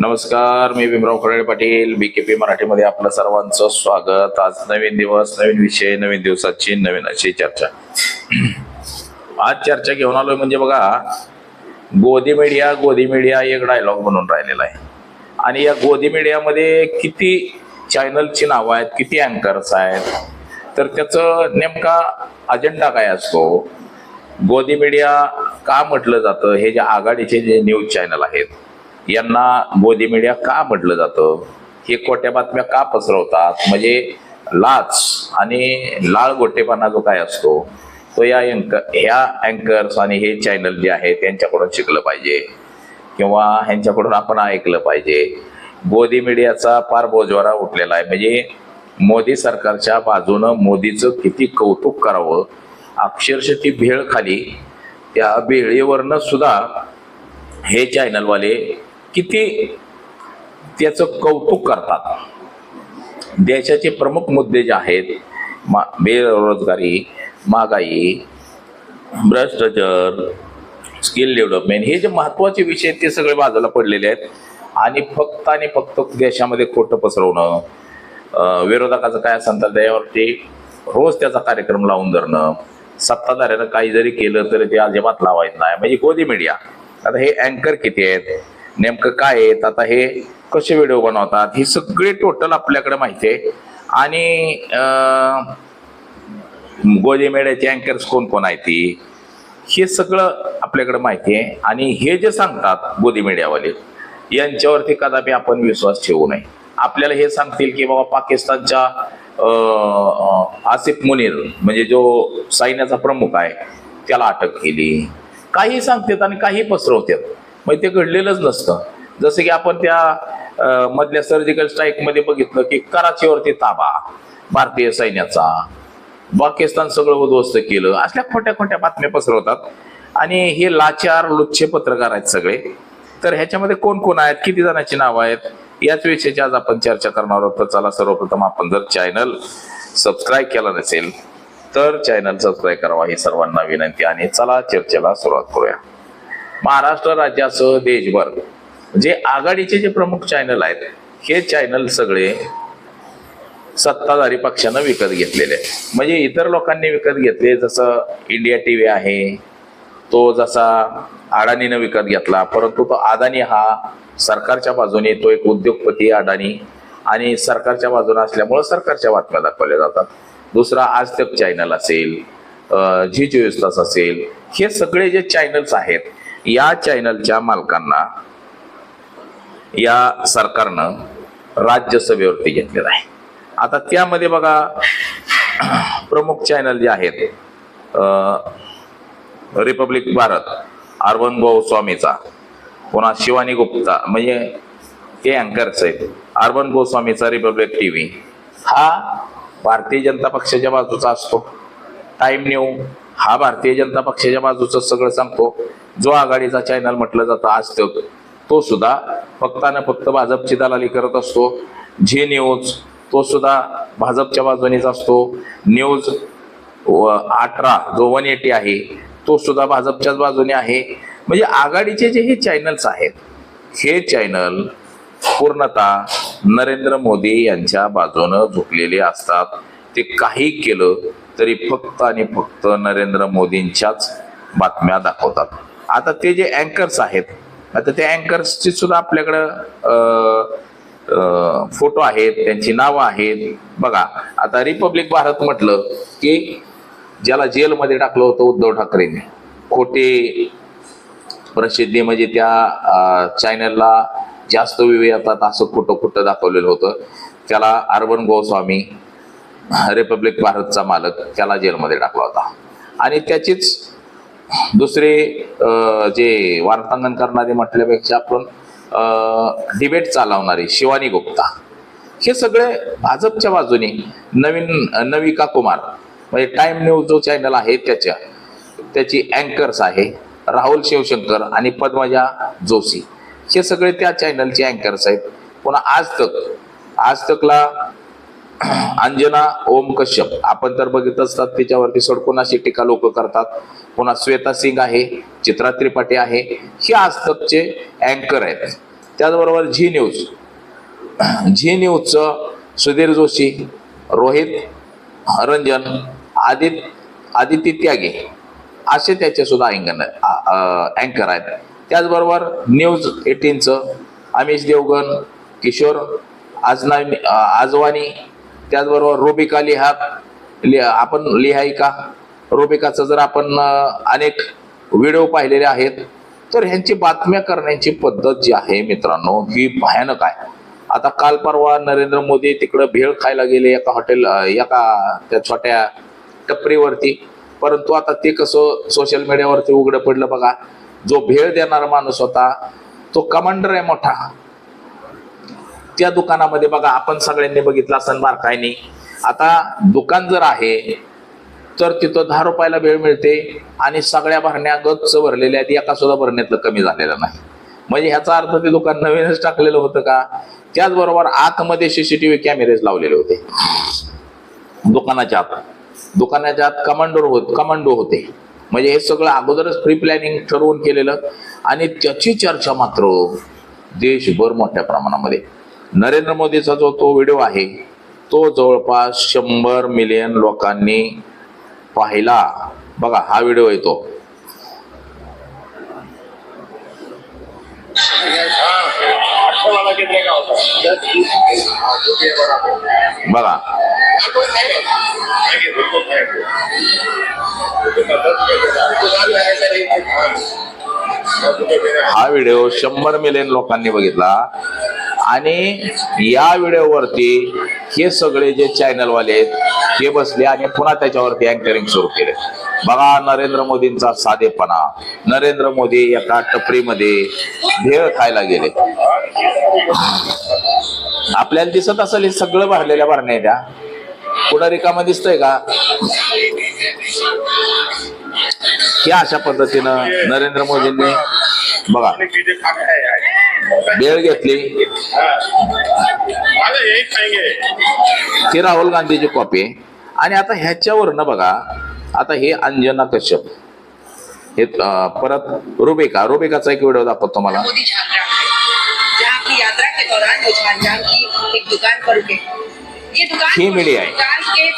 नमस्कार, मी भीमराव खराडे पाटील, बीकेपी मराठीमध्ये आपलं सर्वांचं स्वागत. आज नवीन दिवस, नवीन विषय, नवीन दिवसाची नवीन अशी चर्चा. आज चर्चा घेऊन आलोय म्हणजे बघा, गोदी मीडिया एक डायलॉग बनून राहिलेला आहे. आणि या गोदी मीडियामध्ये किती चॅनलची नावं आहेत, किती अँकर्स आहेत, तर त्याचं नेमका अजेंडा काय असतो, गोदी मीडिया का म्हटलं जातं, हे जे आघाडीचे जे न्यूज चॅनल आहेत यांना गोदी मीडिया का म्हटलं जातं, हे खोट्या बातम्या का पसरवतात, म्हणजे लाच आणि लाळ गोटेपणा जो काय असतो तो या अँकर्स आणि हे चॅनल जे आहे त्यांच्याकडून शिकलं पाहिजे किंवा ह्यांच्याकडून आपण ऐकलं पाहिजे. गोदी मीडियाचा फार बोजवारा उठलेला आहे. म्हणजे मोदी सरकारच्या बाजूनं मोदीचं किती कौतुक करावं, अक्षरशः ती भेळ खाली, त्या भेळीवरनं सुद्धा हे चॅनलवाले किती त्याचं कौतुक करतात. देशाचे प्रमुख मुद्दे जे आहेत, बेरोजगारी, महागाई, भ्रष्टाचार, स्किल डेव्हलपमेंट, हे जे महत्वाचे विषय आहेत ते सगळे बाजूला पडलेले आहेत. आणि फक्त देशामध्ये खोटं पसरवणं, विरोधकाचं काय असेल तर त्यावरती रोज त्याचा कार्यक्रम लावून धरणं, सत्ताधाऱ्यानं काही जरी केलं तरी ते अजिबात लावायचं नाही. म्हणजे गोदी मीडिया. आता हे अँकर किती आहेत, नेमकं काय आहेत, आता हे कसे व्हिडिओ बनवतात, ही सगळी टोटल आपल्याकडे माहिती आहे. आणि गोदी मीडियाचे अँकर्स कोण आहेत हे सगळं आपल्याकडे माहिती आहे. आणि हे जे सांगतात गोदी मीडियावाले, यांच्यावरती कदापि आपण विश्वास ठेवू नये. आपल्याला हे सांगतील की बाबा पाकिस्तानच्या आसिफ मुनीर म्हणजे जो सैन्याचा प्रमुख आहे त्याला अटक केली, काही सांगतात आणि काही पसरवतात. म्हणजे ते घडलेलंच नसतं. जसं की आपण त्या मधल्या सर्जिकल स्ट्राईक मध्ये बघितलं की कराचीवरती ताबा भारतीय सैन्याचा, पाकिस्तान सगळं उद्ध्वस्त केलं, असल्या खोट्या बातम्या पसरवतात. आणि हे लाचार लुच्चे पत्रकार आहेत सगळे. तर ह्याच्यामध्ये कोण आहेत, किती जणांची नावं आहेत, याच विषयाची आज आपण चर्चा करणार आहोत. तर चला, सर्वप्रथम आपण जर चॅनल सबस्क्राईब केला नसेल तर चॅनल सबस्क्राईब करावा ही सर्वांना विनंती. आणि चला चर्चेला सुरुवात करूया. महाराष्ट्र राज्यासह देशभर जे आघाडीचे जे प्रमुख चॅनल आहेत हे चॅनल सगळे सत्ताधारी पक्षानं विकत घेतलेले आहेत. म्हणजे इतर लोकांनी विकत घेतले, जसं इंडिया टीव्ही आहे तो जसा अडाणीनं विकत घेतला, परंतु तो अदानी हा सरकारच्या बाजूने, तो एक उद्योगपती अडाणी, आणि सरकारच्या बाजूने असल्यामुळे सरकारच्या बातम्या दाखवल्या जातात. दुसरा आज तक चॅनल असेल, झी 24 तास असेल, हे सगळे जे चॅनल्स आहेत या चॅनलच्या मालकांना या सरकारनं राज्यसभेवरती घेतलेलं आहे. आता त्यामध्ये बघा, प्रमुख चॅनल जे आहेत, रिपब्लिक भारत अर्बन गोस्वामीचा, पुन्हा शिवानी गुप्ता म्हणजे ते अँकर्स आहेत, अर्बन गोस्वामीचा रिपब्लिक टीव्ही हा भारतीय जनता पक्षाच्या बाजूचा असतो. टाइम न्यू हा भारतीय जनता पक्षाच्या बाजूचं सगळं सांगतो. जो आघाडीचा चॅनल म्हटलं जातं आज तक, तो सुद्धा फक्त भाजपची दलाली करत असतो. झी न्यूज तो सुद्धा भाजपच्या बाजूनेच असतो. न्यूज 18 जो 180 आहे तो सुद्धा भाजपच्याच बाजूने आहे. म्हणजे आघाडीचे जे हे चॅनल्स आहेत हे चॅनल पूर्णतः नरेंद्र मोदी यांच्या बाजूनं झुकलेले असतात. ते काही केलं तरी फक्त आणि फक्त नरेंद्र मोदींच्याच बातम्या दाखवतात. आता ते जे अँकर्स आहेत, आता त्या अँकर्सची सुद्धा आपल्याकडं फोटो आहेत, त्यांची नावं आहेत. बघा, आता रिपब्लिक भारत म्हटलं की ज्याला जेलमध्ये टाकलं होतं उद्धव ठाकरेंनी, खोटे प्रसिद्धी म्हणजे त्या चॅनलला जास्त व्ह्यू येतात असं खोटं दाखवलेलं होतं. त्याला अर्बन गोस्वामी रिपब्लिक भारतचा मालक त्याला जेलमध्ये टाकला होता. आणि त्याचीच दुसरे जे वार्तांकन करणारे म्हटल्यापेक्षा आपण डिबेट चालवणारे शिवानी गुप्ता, हे सगळे भाजपच्या बाजूने. नविका कुमार म्हणजे टाइम न्यूज जो चॅनल आहे त्याची अँकर्स आहे राहुल शिवशंकर आणि पद्मजा जोशी, हे सगळे त्या चॅनलचे अँकर्स आहेत. पुन्हा आज तकला अंजना ओम कश्यप आपण तर बघित असतात, त्याच्यावरती सडकून अशी टीका लोक करतात. पुन्हा श्वेता सिंग आहे, चित्रा त्रिपाठी आहे, हे आज तकचे अँकर आहेत. त्याचबरोबर झी न्यूजचं सुधीर जोशी, रोहित रंजन, आदिती त्यागे असे त्याचे सुद्धा अँकर आहेत. त्याचबरोबर न्यूज 18चं अमिश देवगण, किशोर आजवानी, त्याचबरोबर रोबिका आपण लिहायका रोबिकाचं जर आपण अनेक व्हिडिओ पाहिलेले आहेत, तर ह्यांची बातम्या करण्याची पद्धत जी आहे मित्रांनो ही भयानक आहे. आता काल परवा नरेंद्र मोदी तिकडं भेळ खायला गेले एका त्या छोट्या टपरीवरती, परंतु आता ते कसं सोशल मीडियावरती उघडं पडलं बघा. जो भेळ देणारा माणूस होता तो कमांडर आहे मोठा. त्या दुकानामध्ये बघा आपण सगळ्यांनी बघितलं असं बारकाईने. आता दुकान जर आहे तर तिथं 10 रुपयाला भेळ मिळते आणि सगळ्या भरण्या गच्च भरलेल्या आहेत, एका सुद्धा भरण्यातलं कमी झालेलं नाही. म्हणजे ह्याचा अर्थ ते दुकान नवीनच टाकलेलं होतं का? त्याचबरोबर आतमध्ये सीसीटीव्ही कॅमेरेज लावलेले होते दुकानाच्या आत कमांडो होते. म्हणजे हे सगळं अगोदरच प्री प्लॅनिंग ठरवून केलेलं आणि त्याची चर्चा मात्र देशभर मोठ्या प्रमाणामध्ये. नरेंद्र मोदीचा जो तो व्हिडिओ आहे तो जवळपास 100 मिलियन लोकांनी पाहिला. बघा हा व्हिडिओ येतो बघा. हा व्हिडिओ 100 मिलियन लोकांनी बघितला आणि या व्हिडिओवरती हे सगळे जे चॅनलवाले आहेत हे बसले आणि पुन्हा त्याच्यावरती अँकरिंग सुरू केले. बघा नरेंद्र मोदींचा साधेपणा. नरेंद्र मोदी एका टपरीमध्ये भेळ खायला गेले. आपल्याला दिसत असेल हे सगळं भरलेल्या भरण्या द्या, पुढं रिकामं दिसतंय का? या अशा पद्धतीनं नरेंद्र मोदींनी बघा भेळ घेतली. ही राहुल गांधीची कॉपी. आणि आता ह्याच्यावरनं बघा, आता हे अंजना कश्यप, हे परत रुबिकाचा एक व्हिडिओ दाखवतो तुम्हाला. ही मीडिया आहे.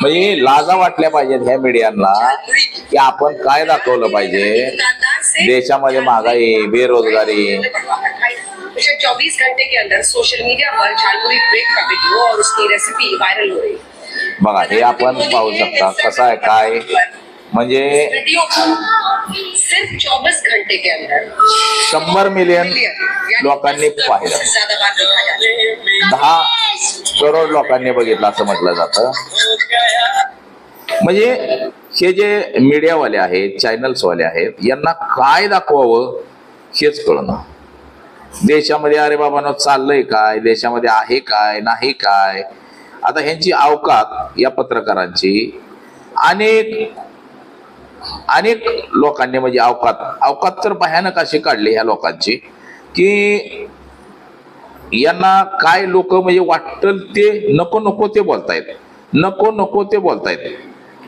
म्हणजे लाजा वाटल्या पाहिजेत ह्या मीडियांना की आपण काय दाखवलं पाहिजे. देशामध्ये महागाई, बेरोजगारी. 24 घंटे के अंदर सोशल मीडिया पर झालमुरी ब्रेड का वीडियो और उसकी रेसिपी वायरल हो रही. बघा हे आपण पाहू शकता कसं आहे काय. म्हणजे सिर्फ 24 घंटे के अंदर 100 मिलियन लोकांनी पाहिलं, 10 करोड लोकांनी बघितलं असं म्हटलं जातं. म्हणजे हे जे मीडियावाले आहेत, चॅनल्सवाले आहेत, यांना काय दाखवावं हेच कळणं. देशामध्ये अरे बाबांनो चाललंय काय, देशामध्ये आहे काय नाही काय. आता ह्यांची अवकात या पत्रकारांची अनेक लोकांनी म्हणजे अवकात तर भयानक अशी काढली ह्या लोकांची की यांना काय लोक म्हणजे वाटतं ते नको ते बोलतायत.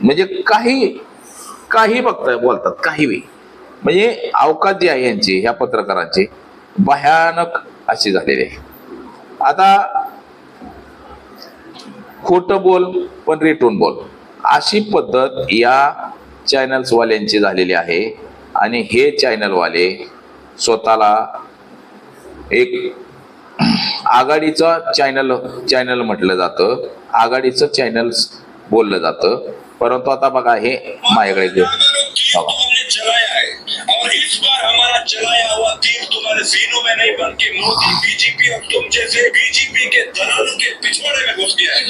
म्हणजे काही बोलतात काही. म्हणजे अवकात जी आहे यांची ह्या पत्रकारांची भयानक अशी झालेली आहे. आता खोटं बोल पण रेटून बोल अशी पद्धत या चॅनल्सवाल्यांची झालेली आहे. आणि हे चॅनलवाले स्वतःला एक आघाडीचा चॅनल म्हटलं जातं, आघाडीचं चॅनल बोललं जातं. परंतु आता बघा हे माझ्याकडे घेऊन और इस बार हमारा चलाया हुआ तीर तुम्हारे सीनों में नहीं बल्कि मोदी बीजेपी और तुम जैसे बीजेपी के दलालों के पिछवाड़े में घुस गया है.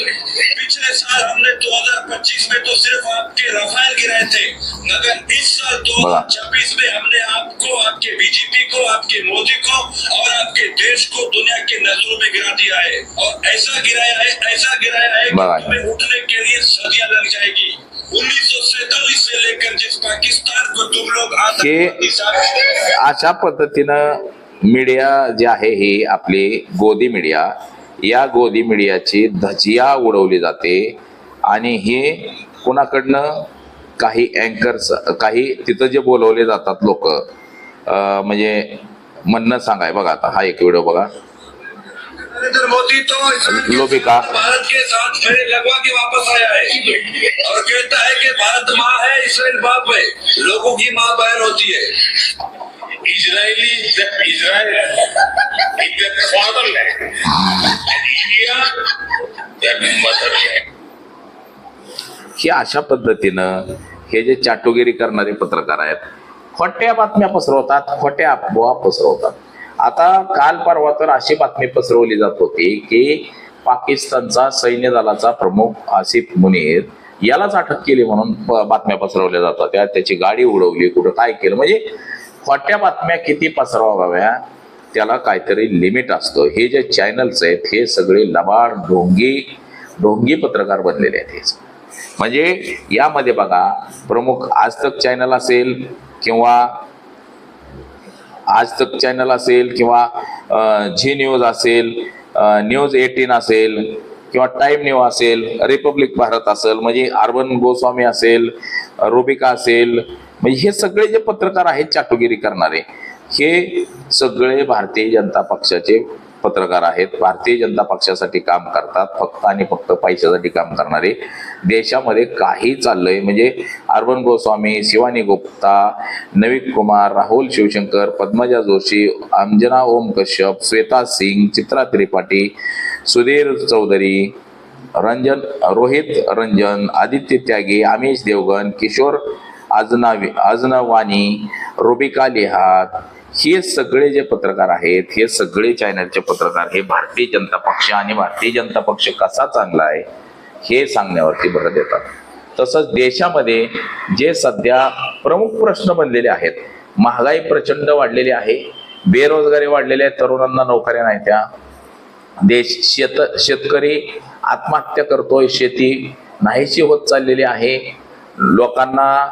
पिछले साल हमने 2025 में तो सिर्फ आपके रफाल गिराए थे, मगर इस साल 2026 में हमने आपको, आपके बीजेपी को, आपके मोदी को और आपके देश को दुनिया की नजरों में गिरा दिया है. और ऐसा गिराया है कि तुम्हें उठने के लिए सदियां लग जाएगी. 1947 से लेकर जिस पाकिस्तान को तुम लोग अशा पद्धतीनं मीडिया जी आहे ही आपली गोदी मीडिया, या गोदी मीडियाची धजिया उडवली जाते. आणि हे कोणाकडनं काही अँकर्स, काही तिथं जे बोलवले जातात लोक, म्हणजे म्हणणं सांगाय. बघा आता हा एक व्हिडिओ बघा. नरेंद्र मोदी तो लोभी का भारत के साथ खड़े लगवा के वापस आया है और कहता है कि भारत माँ है, इसराइल बाप है, लोगों की माँ बहन होती है। Israeli Israel fatherland and India their motherland. हे अशा पद्धतीनं हे जे चाटुगिरी करणारे पत्रकार आहेत, खोट्या बातम्या पसरवतात, खोट्या अफवा पसरवतात. आता काल परवा तर अशी बातमी पसरवली जात होती की पाकिस्तानचा सैन्य दलाचा प्रमुख आसिफ मुनीर यालाच अटक केली म्हणून बातम्या पसरवल्या जातात. त्याची गाडी उडवली, कुठं काय केलं, म्हणजे खोट्या बातम्या किती पसरवाव्या त्याला काहीतरी लिमिट असतं. हे जे चॅनल्स आहेत हे सगळे लबाड ढोंगी पत्रकार बनलेले आहेत. हेच म्हणजे यामध्ये बघा, प्रमुख आज तक चॅनल असेल किंवा झी न्यूज असेल, न्यूज 18 असेल किंवा टाइम न्यूज असेल, रिपब्लिक भारत असेल, म्हणजे अर्बन गोस्वामी असेल, रुबिका असेल, म्हणजे हे सगळे जे पत्रकार आहेत चाटुगिरी करणारे, हे सगळे भारतीय जनता पक्षाचे पत्रकार आहेत. भारतीय जनता पक्षासाठी काम करतात, फक्त आणि फक्त पैशासाठी काम करणारे. देशामध्ये काही चाललंय म्हणजे अर्बन गोस्वामी, शिवानी गुप्ता, नवीन कुमार, राहुल शिवशंकर, पद्मजा जोशी, अंजना ओम कश्यप, श्वेता सिंग, चित्रा त्रिपाठी, सुधीर चौधरी, रोहित रंजन, आदित्य त्यागी, आमिष देवगन, किशोर अजनवानी, रुबिका लिहात, हे सगळे जे पत्रकार आहेत, हे सगळे चॅनलचे पत्रकार हे भारतीय जनता पक्ष आणि भारतीय जनता पक्ष कसा चांगला आहे हे सांगण्यावरती भर देतात. तसंच देशामध्ये जे सध्या प्रमुख प्रश्न बनलेले आहेत, महागाई प्रचंड वाढलेली आहे, बेरोजगारी वाढलेली आहे, तरुणांना नोकऱ्या नाही त्या, शेतकरी आत्महत्या करतोय, शेती नाहीशी होत चाललेली आहे, लोकांना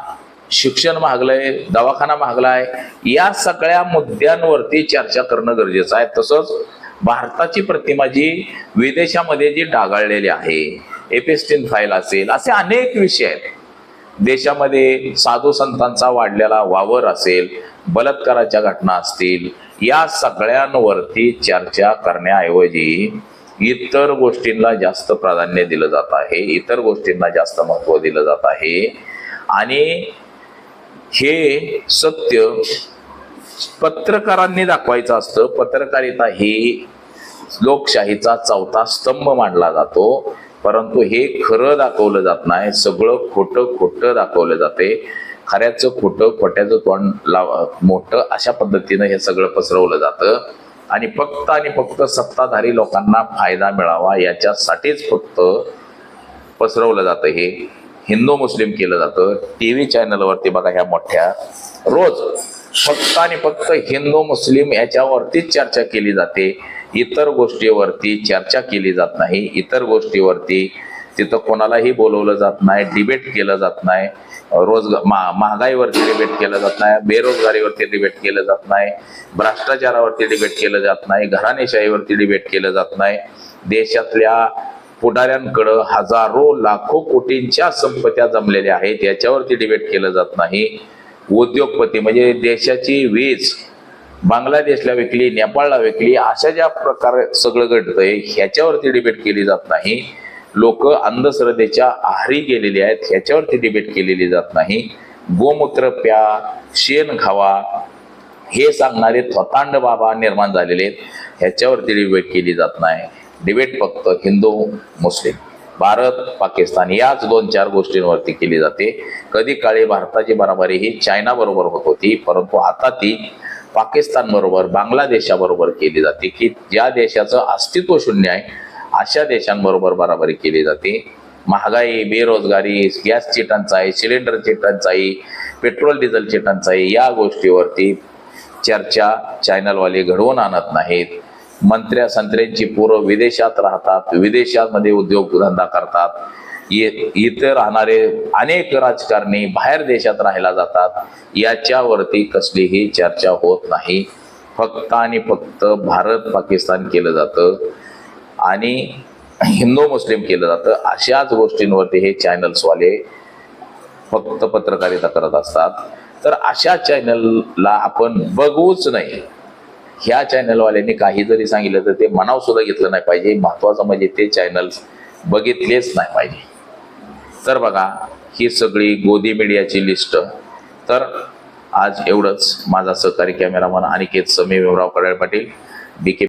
शिक्षण महागलंय, दवाखाना महागलाय, या सगळ्या मुद्द्यांवरती चर्चा करणं गरजेचं आहे. तसंच भारताची प्रतिमा जी विदेशामध्ये जी डागाळलेली आहे, एपिस्टीन फाईल असेल, असे अनेक विषय आहेत. देशामध्ये साधू संतांचा वाढलेला वावर असेल, बलात्काराच्या घटना असतील, या सगळ्यांवरती चर्चा करण्याऐवजी इतर गोष्टींना जास्त प्राधान्य दिलं जात आहे, इतर गोष्टींना जास्त महत्त्व दिलं जात आहे. आणि हे सत्य पत्रकारांनी दाखवायचं असतं. पत्रकारिता ही लोकशाहीचा चौथा स्तंभ मानला जातो, परंतु हे खरं दाखवलं जात नाही, सगळं खोटं दाखवलं जाते. खऱ्याचं खोटं, खोट्याचं तोंड मोठं, अशा पद्धतीनं हे सगळं पसरवलं जातं. आणि फक्त सत्ताधारी लोकांना फायदा मिळावा याच्यासाठीच फक्त पसरवलं जातं. हे हिंदू मुस्लिम केलं जातं. टीव्ही चॅनलवरती बघा, ह्या मोठ्या रोज फक्त हिंदू मुस्लिम याच्यावरतीच चर्चा केली जाते, इतर गोष्टीवरती चर्चा केली जात नाही. इतर गोष्टीवरती तिथं कोणालाही बोलवलं जात नाही, डिबेट केलं जात नाही, महागाईवरती डिबेट केलं जात नाही, बेरोजगारीवरती डिबेट केलं जात नाही, भ्रष्टाचारावरती डिबेट केलं जात नाही, घराणेशाहीवरती डिबेट केलं जात नाही. देशातल्या पुढाऱ्यांकडं हजारो लाखो कोटींच्या संपत्त्या जमलेल्या आहेत, याच्यावरती डिबेट केलं जात नाही. उद्योगपती म्हणजे देशाची वीज बांगलादेशला विकली, नेपाळला विकली, अशा ज्या प्रकारे सगळं घडतंय ह्याच्यावरती डिबेट केली जात नाही. लोक अंधश्रद्धेच्या आहारी गेलेली आहेत, ह्याच्यावरती डिबेट केलेली जात नाही. गोमूत्र प्या, शेण खावा हे सांगणारे थोतांड बाबा निर्माण झालेले आहेत, ह्याच्यावरती डिबेट केली जात नाही. डिबेट फक्त हिंदू मुस्लिम, भारत पाकिस्तान याच 2-4 गोष्टींवरती केली जाते. कधी काळी भारताची बरोबरी ही चायना बरोबर होत होती, परंतु आता ती पाकिस्तान बरोबर, बांगलादेशाबरोबर केली जाते, की ज्या देशाचं अस्तित्व शून्य आहे अशा देशांबरोबर बरोबरी केली जाते. महागाई, बेरोजगारी, गॅसची टंचाई, सिलेंडरची टंचाई, पेट्रोल डिझेलची टंचाई या गोष्टीवरती चर्चा चॅनलवाले घडवून आणत नाहीत. मंत्र्यांची पोरं विदेशात राहतात, विदेशामध्ये उद्योगधंदा करतात, इथे राहणारे अनेक राजकारणी बाहेर देशात राहायला जातात, याच्यावरती कसलीही चर्चा होत नाही. फक्त आणि फक्त भारत पाकिस्तान केलं जातं आणि हिंदू मुस्लिम केलं जातं. अशाच गोष्टींवरती हे चॅनल्सवाले फक्त पत्रकारिता करत असतात. तर अशा चॅनलला आपण बघूच नाही ह्या चॅनलवाल्यांनी काही जरी सांगितलं तर ते मनाव सुद्धा घेतलं नाही पाहिजे. महत्वाचं म्हणजे ते चॅनल बघितलेच नाही पाहिजे. तर बघा ही सगळी गोदी मीडियाची लिस्ट. तर आज एवढंच. माझा सहकारी कॅमेरामन अनिकेत समी भीमराव खराळे पाटील, BK